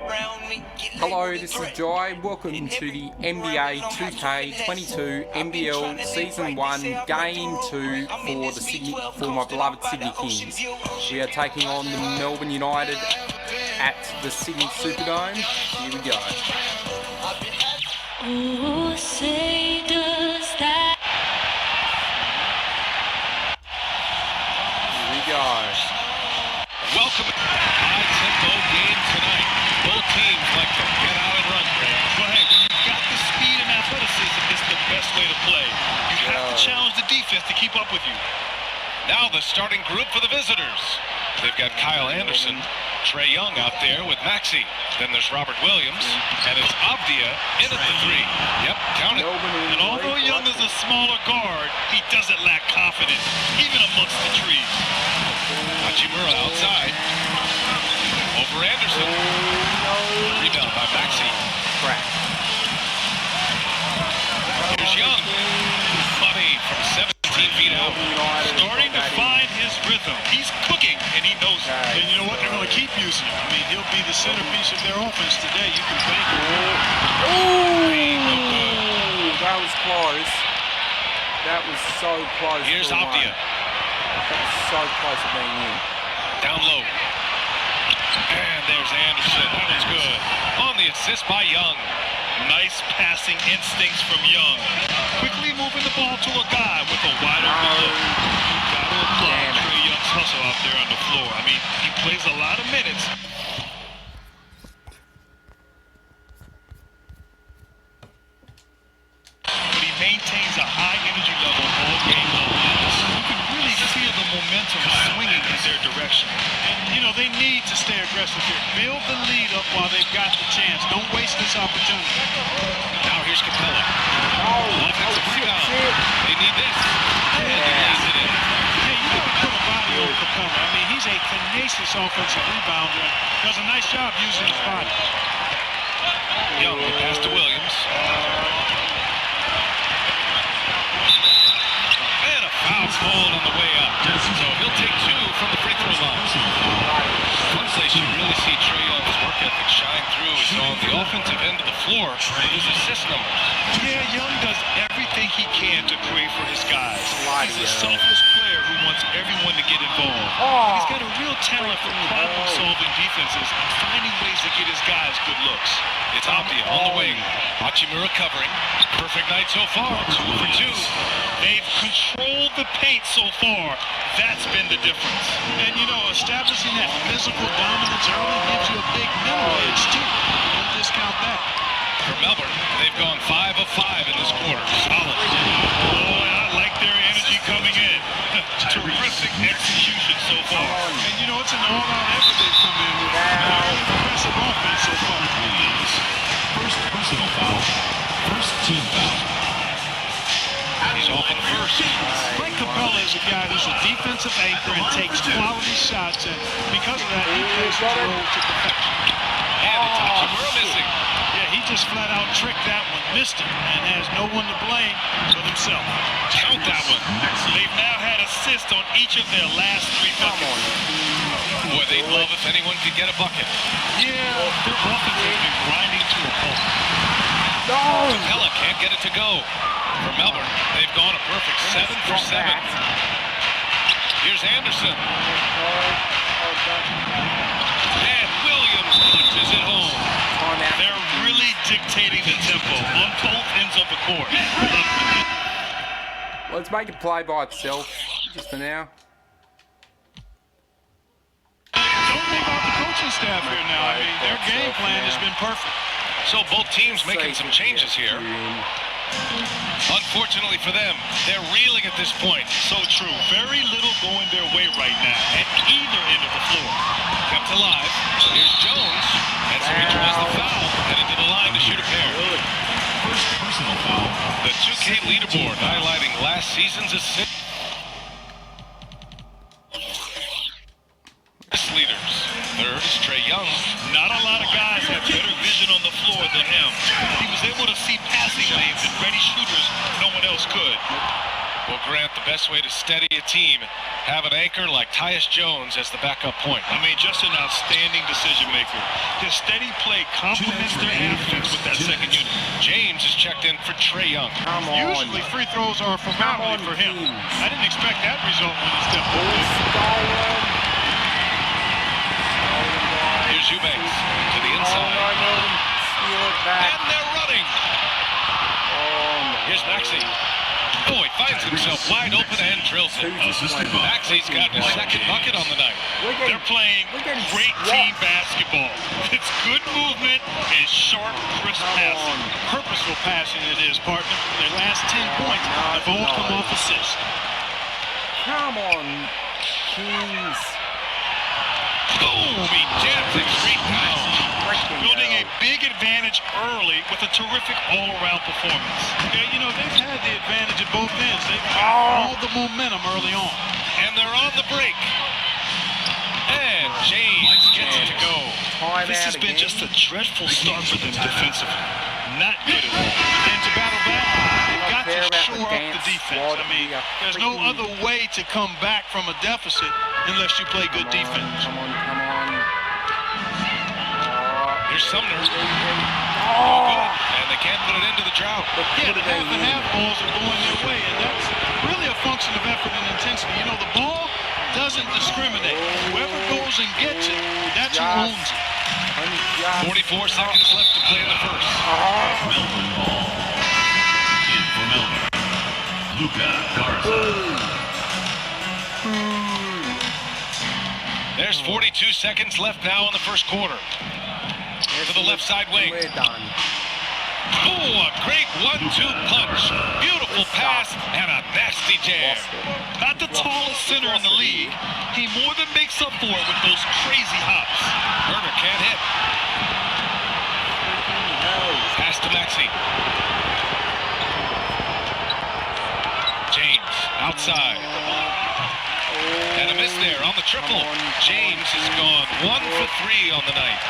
Hello, this is Jai. Welcome to the NBA 2K22 NBL Season 1 Game 2 for my beloved Sydney Kings. We are taking on the Melbourne United at the Sydney Superdome. Here we go. Oh, say does that. Here we go. Welcome. High-tempo game tonight. Both teams like to get out and run. But hey, when you've got the speed and athleticism, it's the best way to play. You have to challenge the defense to keep up with you. Now the starting group for the visitors. They've got Kyle Anderson, Trae Young out there with Maxey. Then there's Robert Williams, and it's Avdia in at the three. Yep, count it. And although Young is a smaller guard, he doesn't lack confidence, even amongst the trees. Hachimura outside. Over Anderson. Rebound by Maxey. Crack. Here's Young. Money from 17 feet out. Starting to find his rhythm. He's cooking, and he knows it. And you know what? They're going to keep using him. I mean, he'll be the centerpiece of their offense today. You can bank on it. Ooh, that was close. That was so close. Here's Avdia. That was so close to being in. Down low. And there's Anderson. That was good. On the assist by Young. Nice passing instincts from Young. Quickly moving the ball to a guy with a wide open look. Got to applaud Trae Young's hustle out there on the floor. I mean, he plays a lot of minutes. But he maintains a high energy level all game long. You can really feel the momentum swinging in their direction. And, you know, they need to stay aggressive here. Build the lead up while they've got the chance. Don't waste this opportunity. Now here's Capella. Offensive rebound. They need this. And he lays it in. Yeah, you got to put a body on Capella. I mean, he's a tenacious offensive rebounder and does a nice job using his body. Young will pass to Williams. And a foul called on the way up. So he'll take two from the free throw line. One place you really see Trae Young's work ethic shine through is on the offensive end of the floor with his assist numbers. Yeah, Young does everything he can to create for his guys. He's a selfless player who wants everyone to get involved. He's got a real talent for problem-solving defenses and finding ways to get his guys good looks. It's Avdia on the wing. Hachimura covering. Perfect night so far. 2 for 2. They've controlled the paint so far. That's been the difference. And, you know, establishing that physical dominance early gives you a big mental edge, too. Don't discount that. For Melbourne, they've gone 5 of 5 in this quarter. Solid. Oh, and I like their energy coming in. Terrific execution so far. And, you know, it's an all-out effort they've come in with. Impressive offense so far. First personal foul. First team foul. He's off in first. Frank Capella is a guy who's a defensive anchor and takes quality shots, and because of that, he plays his role to perfection. And it's Hachimura missing. Yeah, he just flat out tricked that one, missed him, and has no one to blame but himself. Count that one. They've now had assists on each of their last 3 buckets. Boy, they'd love if anyone could get a bucket. Yeah, their offense has been grinding to a halt. Capella can't get it to go. For Melbourne, they've gone a perfect 7 for 7. Here's Anderson. And Williams punches it home. They're really dictating the tempo on both ends of the court. Let's make it play by itself, just for now. Don't leave out the coaching staff here now. I mean, their game plan has been perfect. So both teams making some changes here. Unfortunately for them, they're reeling at this point. So true. Very little going their way right now at either end of the floor. Kept alive. Here's Jones. And so he draws the foul. Headed to the line to shoot a pair. First personal foul. The 2K leaderboard highlighting last season's assist leaders. Third is Trae Young. Not a lot of guys have better vision on the floor than him. He was able to see passing lanes and ready shooters no one else could. Well, Grant, the best way to steady a team, have an anchor like Tyus Jones as the backup point. I mean, just an outstanding decision maker. His steady play complements their athletes with that second unit. James is checked in for Trae Young. Come on. Usually free throws are a formality for him. James. I didn't expect that result when he stepped up. Stolen. Here's Eubanks to the Oh, inside. no, Melbourne. Steal it back. And they're running. Oh, no. Here's Maxey. Oh, he finds himself wide open and drills it. Assisted by Maxey's got his second bucket on the night. They're playing we're getting great swapped. team basketball. It's good movement and sharp, crisp passing. Purposeful passing it is, partner. Their last 10 points have all come off assists. Come on, Kings. Boom, he jams it straight down. Building a big advantage early with a terrific all-around performance. Yeah, you know, they've had the advantage at both ends. They've got all the momentum early on. And they're on the break. And James gets it to go. This has been just a dreadful start for them defensively. Not good at all. And to battle back, they've got to shore up the defense. I mean, there's no other way to come back from a deficit unless you play good defense. Come on, come on. Here's Sumner. Oh, And they can't put it into the drought. Yeah, the half balls are going their way, and that's really a function of effort and intensity. You know, the ball doesn't discriminate. Whoever goes and gets it, that's who owns it. 44 seconds left to play in the first. Melbourne ball. In for Melbourne. Luka Garza. There's 42 seconds left now in the first quarter. To the left side wing. We're done. Oh, a great 1-2 punch. Beautiful pass and a nasty jam. Not the tallest center in the league. He more than makes up for it with those crazy hops. Herder can't hit. Pass to Maxey. James outside. And a miss there on the triple. James has gone 1 for 3 on the night.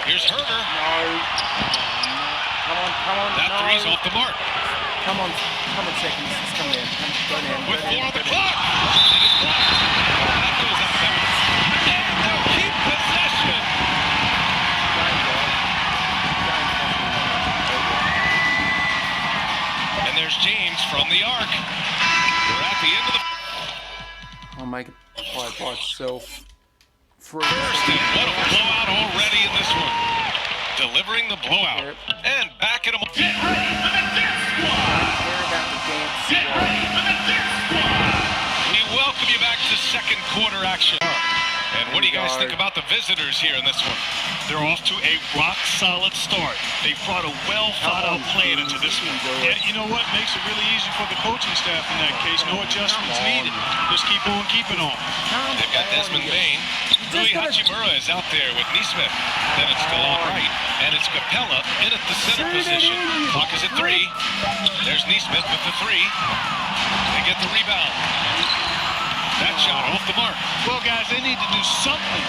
Here's Herder. No. Come on, come on. That three's off the mark. Come on, seconds. Just come down. Go down. With 4 on the clock. It is blocked. That goes out of bounds. And they'll keep possession. And there's James from the arc. We're at the end of the I'll make it by itself. first, and what a blowout already in this one. Delivering the blowout. Yep. And back at him. Get ready for the dance squad. Care about the dance. Get ready for the dance squad. We welcome you back to second quarter action. And what do you guys think about the visitors here in this one? They're off to a rock-solid start. They brought a well-thought-out plan into this one. Yeah, you know what? Makes it really easy for the coaching staff in that case. No adjustments needed. Just keep on keeping on. They've got Desmond Bain. Rui Hachimura is out there with Neesmith. Then it's Galon right. And it's Capella in at the center position. Clock is at 3. There's Neesmith with the 3. They get the rebound. That shot off the mark. Well, guys, they need to do something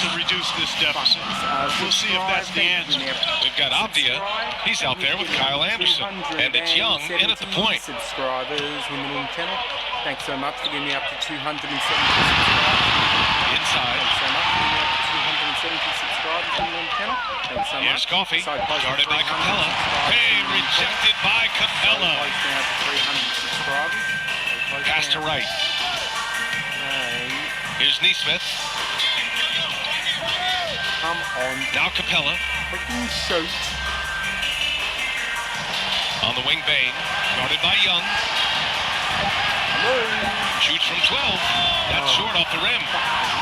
to reduce this deficit. We'll see if that's the answer. We've got Abdia. He's out there with Kyle Anderson. And it's Young in at the point. Subscribers in the little channel. Thanks so much for getting me up to 270 subscribers. Inside. Thanks so much for getting me up to 270 subscribers in the little channel. Thanks so much. Here's Coffee. So close to Guarded by 300 Capella. subscribers. Hey, rejected by Capella. So close now to 300 subscribers. So close Pass to now. right. Here's Neesmith. Come on. Now Capella. Freaking shoot. On the wing, Bain. Guarded by Young. Shoots from 12. That's short off the rim.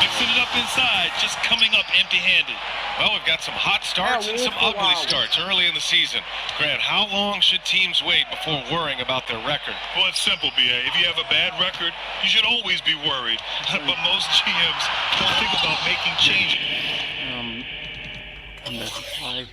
Mixing it up inside, just coming up empty-handed. Well, we've got some hot starts and some ugly starts early in the season. Grant, how long should teams wait before worrying about their record? Well, it's simple, B.A. If you have a bad record, you should always be worried. But most GMs don't think about making changes. Come back to play.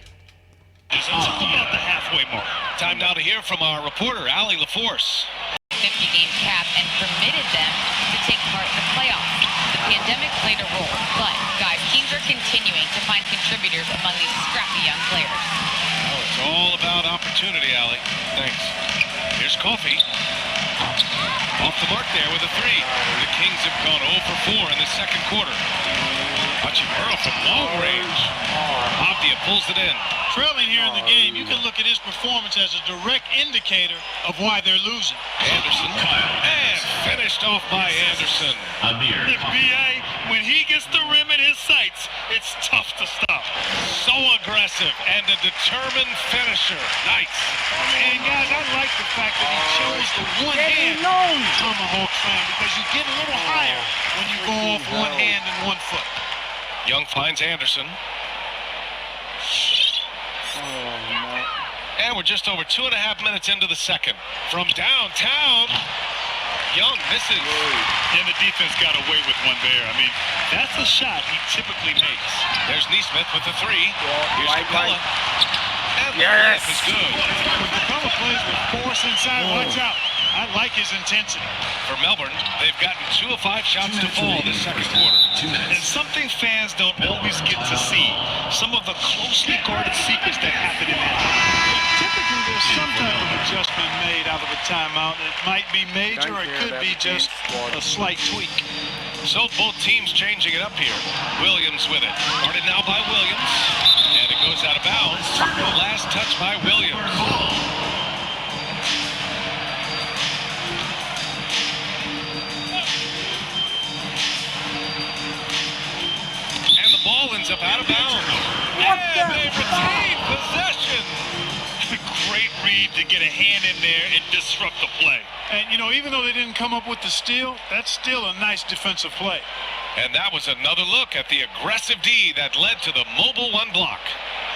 It's about the halfway mark. Time now to hear from our reporter, Allie LaForce. 50-game cap and permitted them to take part in the playoffs. The pandemic played a role, but guys, teams are continuing to find contributors among these scrappy young players. Oh, it's all about opportunity, Allie. Thanks. Here's Coffee. the mark there with a three. The Kings have gone 0 for 4 in the second quarter. Hachimura from long range. Abdia pulls it in. Trailing here in the game, you can look at his performance as a direct indicator of why they're losing. Anderson, and finished off by Anderson. The BA, when he gets the rim in his sights, it's tough to stop. So aggressive and a determined finisher. Nice. And guys, I like the fact that he chose the one hand tomahawk slam because you get a little higher when you go off one hand and 1 foot. Young finds Anderson. And we're just over 2.5 minutes into the second. From downtown, Young misses. And the defense got away with one there. I mean, that's a shot he typically makes. There's Neesmith with the three. Here's Capella. And the layup is good. When Capella plays with force inside, watch out. I like his intensity. For Melbourne, they've gotten 2 of 5 shots to fall this second quarter. And something fans don't always get to see, some of the closely guarded secrets that happen in that. Typically, there's some type of adjustment made out of a timeout. It might be major, or it could be just a slight tweak. So both teams changing it up here. Williams with it. Guarded now by Williams. And it goes out of bounds. Last touch by Williams. Ball ends up out of bounds. And they retain possession. Great read to get a hand in there and disrupt the play. And, you know, even though they didn't come up with the steal, that's still a nice defensive play. And that was another look at the aggressive D that led to the mobile 1 block.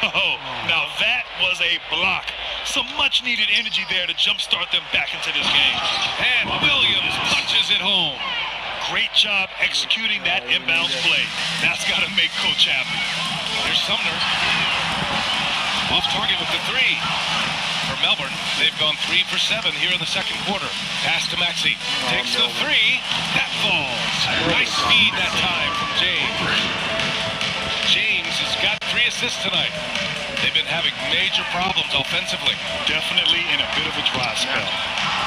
Oh, now that was a block. Some much-needed energy there to jumpstart them back into this game. And Williams punches it home. Great job executing that inbounds play. That's got to make Coach happy. There's Sumner. Off target with the three. For Melbourne, they've gone 3 for 7 here in the second quarter. Pass to Maxey. Takes the three. That falls. Nice speed that time from James. James has got 3 assists tonight. They've been having major problems offensively. Definitely in a bit of a dry spell.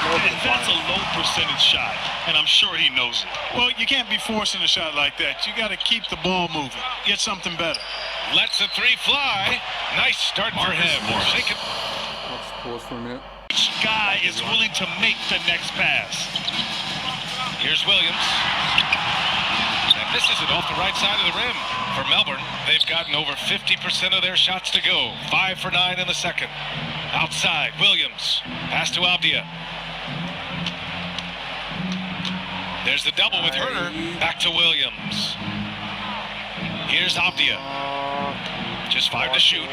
And that's a low percentage shot, and I'm sure he knows it. Well, you can't be forcing a shot like that. You got to keep the ball moving. Get something better. Lets the three fly. Nice start for him. Let's pause for a minute. Each guy is willing to make the next pass. Here's Williams. And misses it off the right side of the rim. For Melbourne, they've gotten over 50% of their shots to go. 5 for 9 in the second. Outside, Williams. Pass to Abdia. There's the double with Herter. Back to Williams. Here's Abdia. Just 5 to shoot.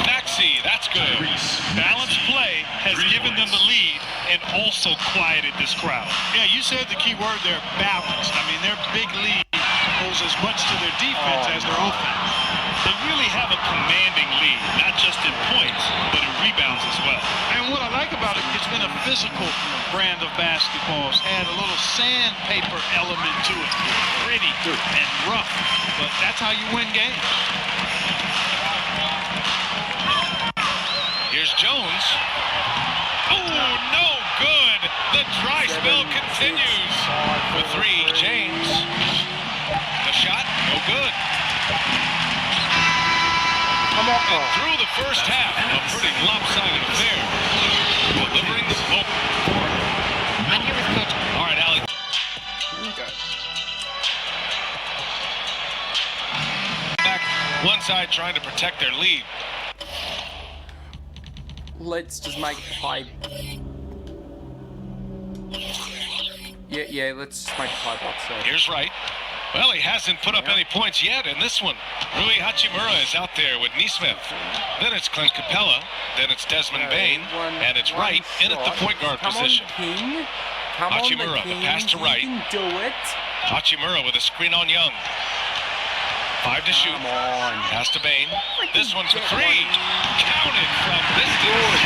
Maxey, that's good. Balanced play has given them the lead and also quieted this crowd. Yeah, you said the key word there, balanced. I mean, their big lead owes as much to their defense as their offense. They really have a commanding lead, not just in points, but in rebounds as well. And what I like about it, it's been a physical brand of basketball. It's had a little sandpaper element to it. Gritty and rough, but that's how you win games. Here's Jones. Oh, no good. The dry spell continues. For 3, James. The shot, no good. And through the first half, a pretty lopsided affair. Delivering the smoke. I'm here with Coach. All right, Allie. Back one side trying to protect their lead. Let's just make it play. Yeah, let's just make it play box. So. Here's Wright. Well, he hasn't put up any points yet in this one. Rui Hachimura is out there with Neesmith. Then it's Clint Capella. Then it's Desmond Bain. And it's Wright in at the point guard position. King. Hachimura, the pass to Wright. You can do it. Hachimura with a screen on Young. 5 to shoot. Come on. Pass to Bain. This one for 3. Counted from distance.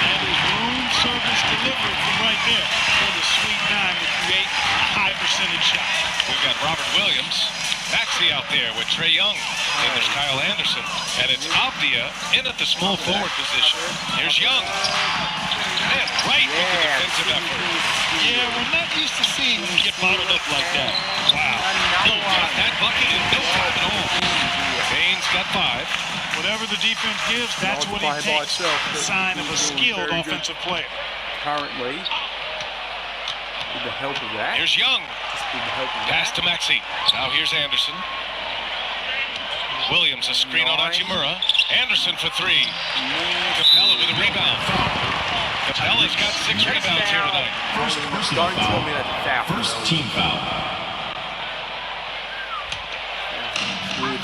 And his room service delivered from right there for the sweet 9 to create a high percentage shot. We've got Robert Williams. Maxey out there with Trey Young. Then there's Kyle Anderson. And it's Abdia in at the small forward position. Here's Young. And right with the defensive effort. Yeah, we're not used to seeing him get bottled up like that. Wow. He got that bucket in no time at all. Baines got 5. Whatever the defense gives, that's what he takes. A sign of a skilled offensive player. Currently, with the help of that. Here's Young. Just with the help of Pass that. to Maxey. Now here's Anderson. Williams, a screen on Hachimura. Anderson for 3. Capella with a rebound. Capella's got 6 rebounds here tonight. First personal Don't tell me foul. that's foul. First team foul.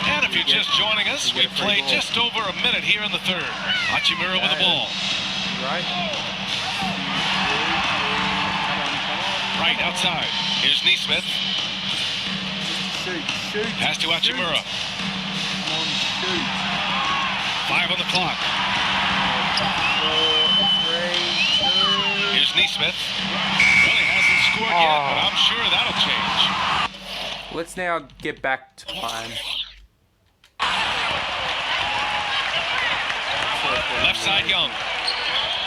And if you're just joining us, we've played just over a minute here in the third. Hachimura with the ball. Right. Right outside. Here's Neesmith. Shoot. Pass to Hachimura. Come on, shoot. 5 on the clock. 4, 3, 2. Here's Neesmith. Well, he hasn't scored yet, but I'm sure that'll change. Let's now get back to playing. Left side Young.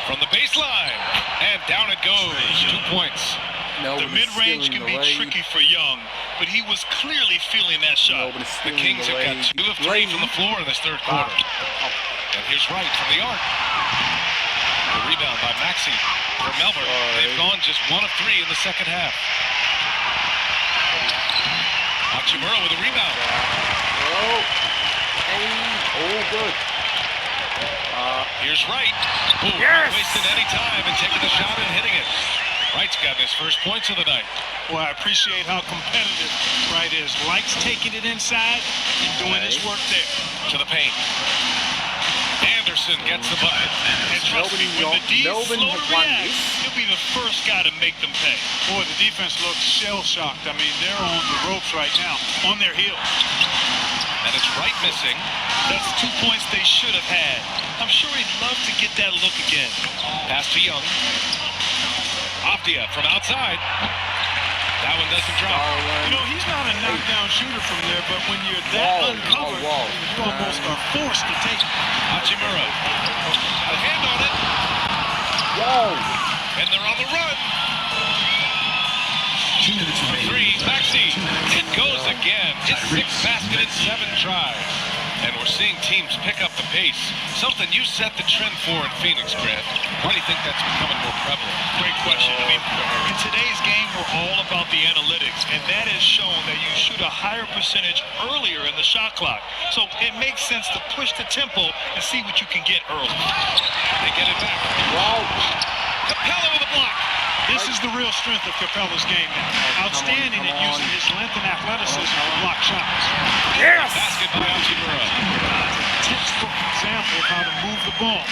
From the baseline. And down it goes. 2 points. The mid-range can be tricky for Young, but he was clearly feeling that shot. The Kings have got 2 of 3 from the floor in this third quarter. And here's Wright from the arc. The rebound by Maxey for Melbourne. They've gone just 1 of 3 in the second half. Hachimura with a rebound. Good. Here's Wright. Ooh, not wasting any time and taking the shot and hitting it. Wright's got his first points of the night. Well, I appreciate how competitive Wright is. Likes taking it inside and doing his work there. To the paint. Anderson gets the bucket. And trust me, when the D's slow to react, he'll be the first guy to make them pay. Boy, the defense looks shell-shocked. I mean, they're on the ropes right now, on their heels. And it's Wright missing. That's 2 points they should have had. I'm sure he'd love to get that look again. Pass to Young. Afdia from outside. That one doesn't drop. You know, he's not a knockdown shooter from there, but when you're that uncovered, you almost are forced to take it. Hachimura. A hand on it. And they're on the run. 2 minutes remaining. 3, Maxey. It goes again. His 6th basket in 7 tries. And we're seeing teams pick up the pace. Something you set the trend for in Phoenix, Grant. Why do you think that's becoming more prevalent? Great question. I mean, in today's game, we're all about the analytics, and that has shown that you shoot a higher percentage earlier in the shot clock. So it makes sense to push the tempo and see what you can get early. They get it back. Capella with a block. This is the real strength of Capella's game now. Outstanding at using his length and athleticism to block shots. Basket by Hachimura. Textbook example of how to move the ball.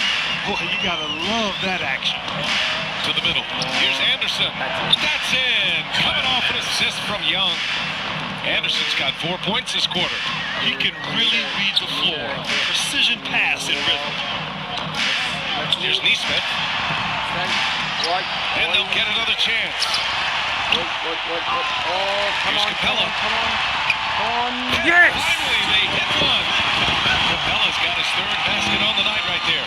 Boy, you gotta love that action. To the middle. Here's Anderson. That's in. Coming off an assist from Young. Anderson's got 4 points this quarter. He can really read the floor. Precision pass in rhythm. Here's Neesmith. And they'll get another chance. Here's Capella. Yes! Finally, they hit one. Capella's got his 3rd basket on the night right there.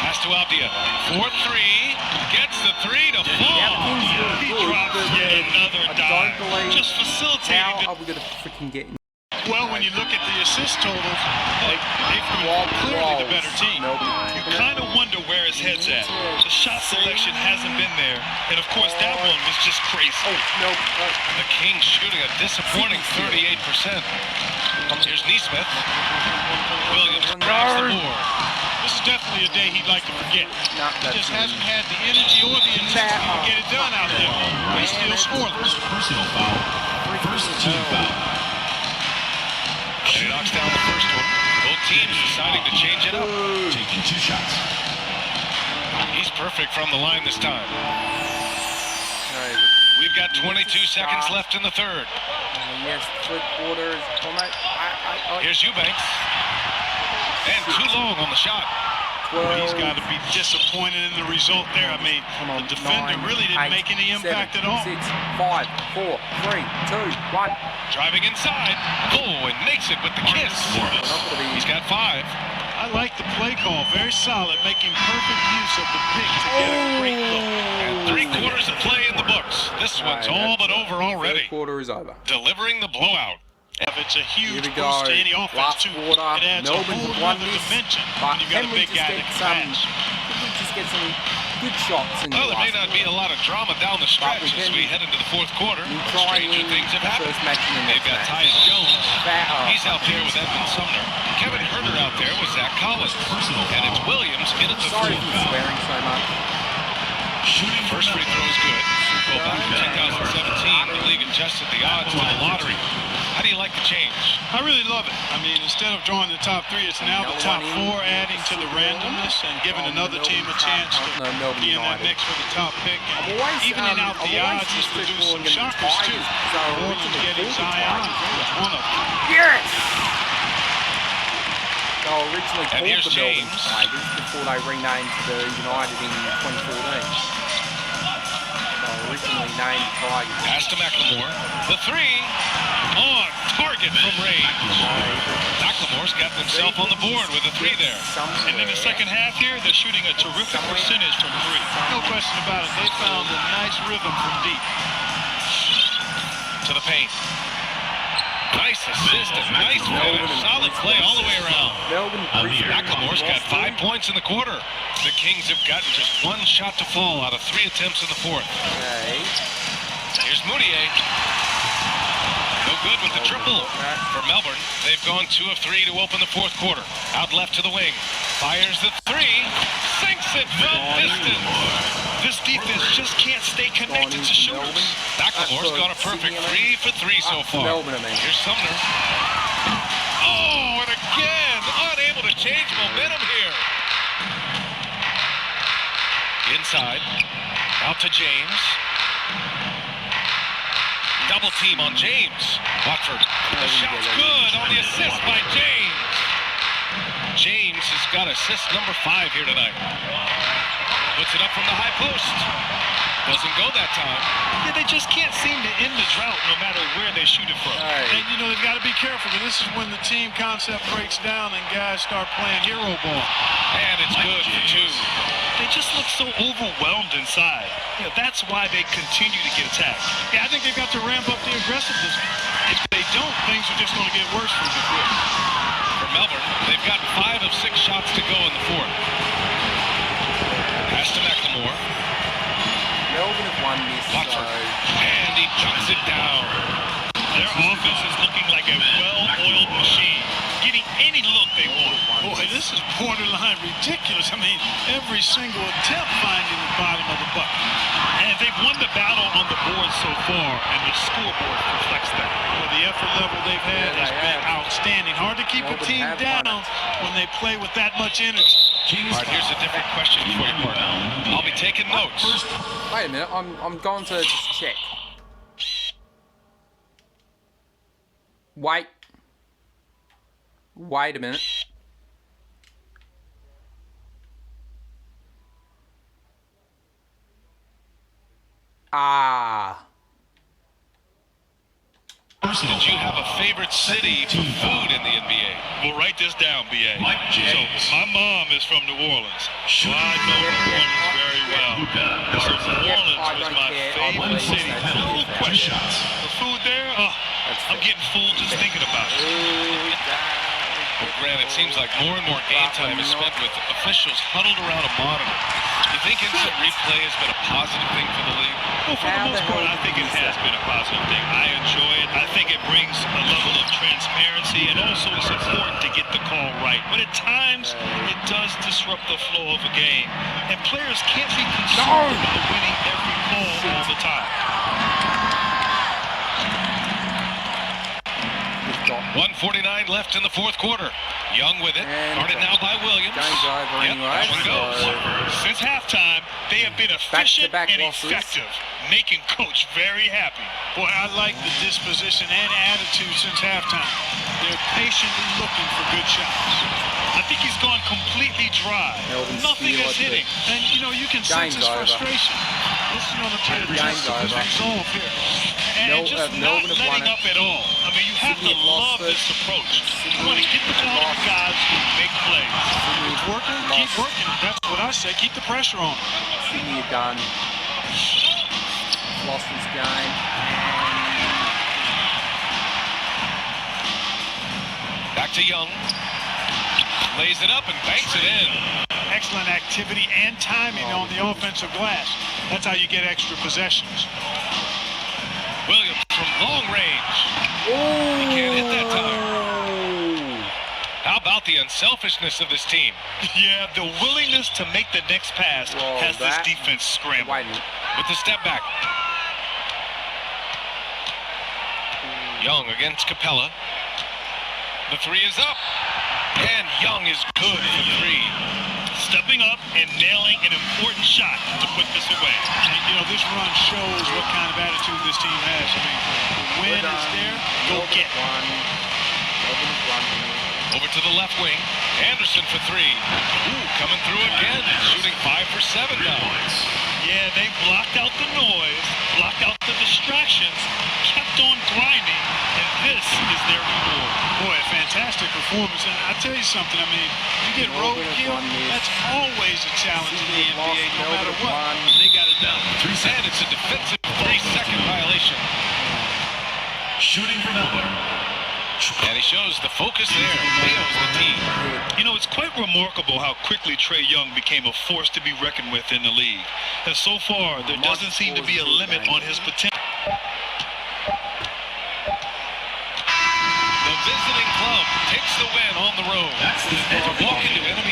Pass to Abdia. 4-3. Gets the 3 to fall. He drops yet another dive. Just How facilitating. are we going to freaking get? Well, when you look at the assist totals, they've been clearly the better team. You kind of wonder where his head's at. The shot selection hasn't been there. And, of course, that one was just crazy. The Kings shooting a disappointing 38%. Here's Neesmith. Williams grabs the board. This is definitely a day he'd like to forget. He just hasn't had the energy or the intensity to get it done out there. But he's still scoreless. First personal foul. First team foul. And he knocks down the first one. Both teams deciding to change it up. Taking 2 shots. He's perfect from the line this time. We've got 22 seconds left in the third. Yes, 3 quarters. Here's Eubanks. And too long on the shot. He's got to be disappointed in the result there. I mean, the defender really didn't make any impact at all. 6, 5, 4, 3, 2, 1. Driving inside. Oh, and makes it with the kiss. He's got 5. I like the play call. Very solid, making perfect use of the pick to get a great look. And 3 quarters of play in the books. This one's all but over already. Third quarter is over. Delivering the blowout. It's a huge Here we boost go. to any offense, Last too. quarter, It adds Melbourne a whole won other this, dimension but when you've got a big guy that can pass. we just get some good shots in the Well, there may last not be a lot of drama down the stretch as we head into the fourth quarter. try and Stranger win things have the happened. first match in the They've next got match. Tyus Jones. He's out there with Fucking Edmund Sumner. Kevin Herter out there with Zach Collins. And it's Williams in at the Sorry fourth. for swearing so much. Shooting First free throw is good. Well, back in 2017, the league adjusted the odds to the lottery. How do you like the change? I really love it. I mean, instead of drawing the top 3, it's now the top 4, adding to the randomness and giving another team a chance to be in that mix for the top pick. And evening out the odds has produced some shockers, too. Orleans getting Zion was one of them. Yes! They were originally And called here's the Melbourne James. Tigers before they renamed the United in 2014. They were originally named Tigers. Pass to McLemore. The 3 on target from range. McLemore's got himself on the board with a 3 there. And in the second half here, they're shooting a terrific percentage from 3. No question about it. They found a nice rhythm from deep. To the paint. Nice assist and nice finish. Solid play all the way around. Melbourne McLemore's got 5 points in the quarter. The Kings have gotten just 1 shot to fall out of 3 attempts in the fourth. Okay. Here's Moutier. No good with the triple for Melbourne. They've gone 2 of 3 to open the fourth quarter. Out left to the wing. Fires the 3. Sinks it from distance. This defense just can't stay connected to shooters. McLemore's got a perfect 3 for 3 so far. Melbourne, I mean. Here's Sumner. Oh, and again, unable to change momentum here. Inside. Out to James. Double team on James. Watford. The shot's good on the assist by James. James has got assist number 5 here tonight. Puts it up from the high post. Doesn't go that time. Yeah, they just can't seem to end the drought no matter where they shoot it from. Right. And, you know, they've got to be careful, because this is when the team concept breaks down and guys start playing hero ball. And it's good for 2. They just look so overwhelmed inside. You know, that's why they continue to get attacked. Yeah, I think they've got to ramp up the aggressiveness. If they don't, things are just going to get worse from the field. For Melbourne, they've got 5 of 6 shots to go in the fourth. Pass to McLemore. Melbourne have won this, Watford. And he chucks it down. Their offense is looking like a well-oiled machine, getting any look they want. Boy, this is borderline ridiculous. I mean, every single attempt finding the bottom of the bucket. And they've won the battle on the board so far, and the scoreboard reflects that. Well, the effort level they've had has been outstanding. Hard to keep a team down when they play with that much energy. All right, here's a different question for you, partner. I'll be taking notes. Wait a minute, I'm going to just check. Wait a minute. Did you have a favorite city for food in the NBA? Well, write this down, B.A. Mike James. So, my mom is from New Orleans. So I know New Orleans very well. So New Orleans was my favorite city. No question. The food there, I'm getting full just thinking about it. Well, Grant, it seems like more and more game time is spent with officials huddled around a monitor. You think instant replay has been a positive thing for the league? Well, for the most part, I think it has been a positive thing. I enjoy it. I think it brings a level of transparency, and also it's important to get the call right. But at times, it does disrupt the flow of a game, and players can't be consumed with winning every call all the time. 1:49 left in the fourth quarter. Young with it. And Guarded now by Williams. game's over Yep, anyway, that one goes. so- Since halftime, they have been efficient Back-to-back and losses. effective, making Coach very happy. Boy, I like the disposition and attitude since halftime. They're patiently looking for good shots. I think he's gone completely dry. Melbourne Nothing steal is it, hitting. And, you know, you can sense his Game's over. frustration. Listen on the player Game's his over. resolve here. And just not Melbourne have won letting it. up at all. I mean, you have Sydney to have lost love it. this approach. You want to get the ball to guys who make plays. It's working. Keep working. That's what I say. Keep the pressure on. Sydney are done. Lost this game. Back to Young. Lays it up and banks it in. Excellent activity and timing on the offensive glass. That's how you get extra possessions. Williams from long range. He can't hit that time. How about the unselfishness of this team? Yeah, the willingness to make the next pass has this defense scrambled. Wait a minute. With the step back. Young against Capella. The three is up. And Young is good for three. Stepping up and nailing an important shot to put this away. You know, this run shows what kind of attitude this team has. I mean, the win is there, go get it. Over to the left wing. Anderson for three. Ooh, coming through again. Shooting 5 for 7 now. Yeah, they blocked out the noise, blocked out the distractions, kept on grinding, and this is their reward. Boy, a fantastic performance. And I tell you something, I mean, you get roadkill, that's always a challenge in the NBA, no matter what. They got it done. And it's a defensive 3-second violation. Shooting for Melbourne. And he shows the focus there. Nails the team. You know, it's quite remarkable how quickly Trae Young became a force to be reckoned with in the league. And so far, there doesn't seem to be a limit on his potential. The visiting club takes the win on the road. That's the To walk into enemy